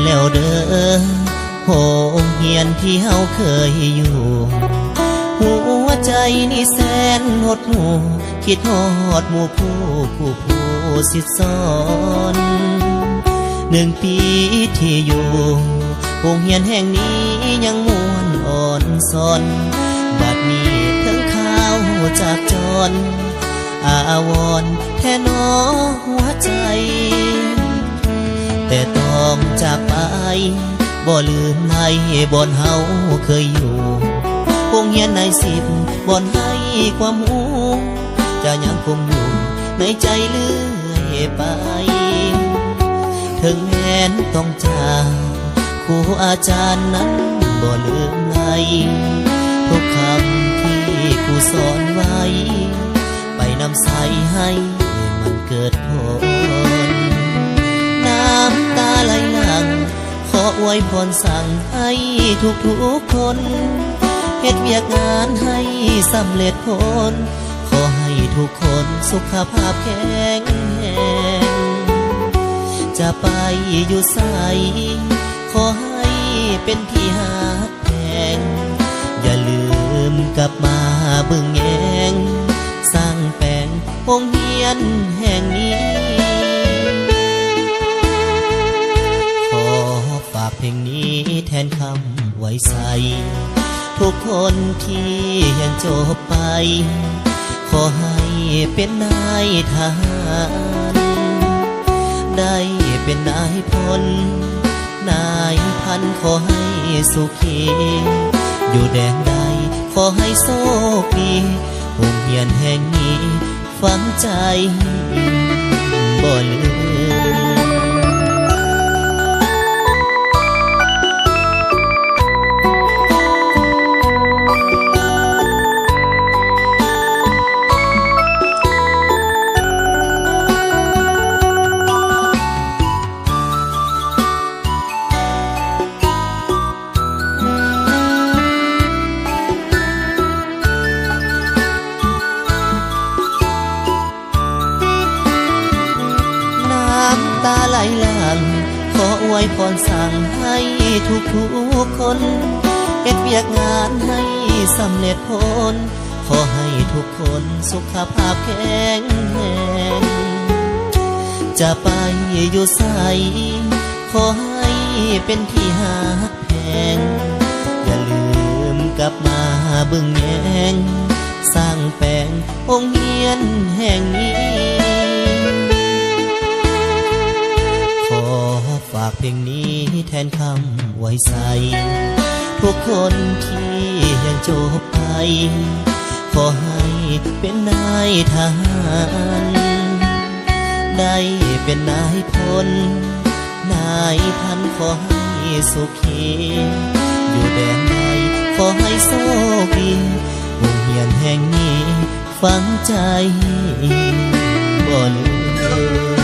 แล้วเด้อโหเฮียนที่เฮาเคยอยู่หัวใจนี่แสนหดหูคิดฮอดหมู่ผู้สิสอน1 ปีที่อยู่โรงเรียนแห่งนี้ยังม่วนอ่อนซอนบัดนี้ทั้งข้าวจากจรอาวรณ์แท่นอหัวใจแต่ต้องจากไปบ่ลืมไล่บ่อนเฮาเคยอยู่โรงเรียนใน10บ่อนให้ความหูจะยังคงอยู่ในใจเรื่อยไปถึงแม้นต้องจากครูอาจารย์นั้นบ่ลืมไล่ทุกคำที่ครูสอนไว้ไปนำใส่ให้มันเกิดผลน้ำตาไหลหลั่งขออวยพรสั่งให้ทุกคนเฮ็ดเวียกงานให้สำเร็จผลขอให้ทุกคนสุขภาพแข็งแรงจะไปอยู่ไสขอให้เป็นที่หักแพงอย่าลืมกลับมาเบิ่งแยงสร้างแปลงโรงเรียนแห่งนี้ขอฝากเพลงนี้แทนคำไว้ใส่ทุกคนที่ยังจบไปขอให้เป็นนายทหารได้เป็นนายพลนายพันขอให้สุขีอยู่แดนใดขอให้โชคดีโรงเรียนแห่งนี้ฝังใจบ่ลืมตาไหลหลั่งขออวยพรสั่งให้ทุกคนเฮ็ดเวียกงานให้สำเร็จผลขอให้ทุกคนสุขภาพแข็งแรงจะไปอยู่ไสขอให้เป็นที่หักแพงอย่าลืมกลับมาเบิ่งแยงสร้างแปลงโรงเรียนแห่งนี้ฝากเพลงนี้แทนคำไว้ใส่ทุกคนที่ยังจบไปขอให้เป็นนายทหารได้เป็นนายพลนายพันขอให้สุขีอยู่แดนใดขอให้โชคดีโรงเรียนแห่งนี้ฝังใจบ่ลืม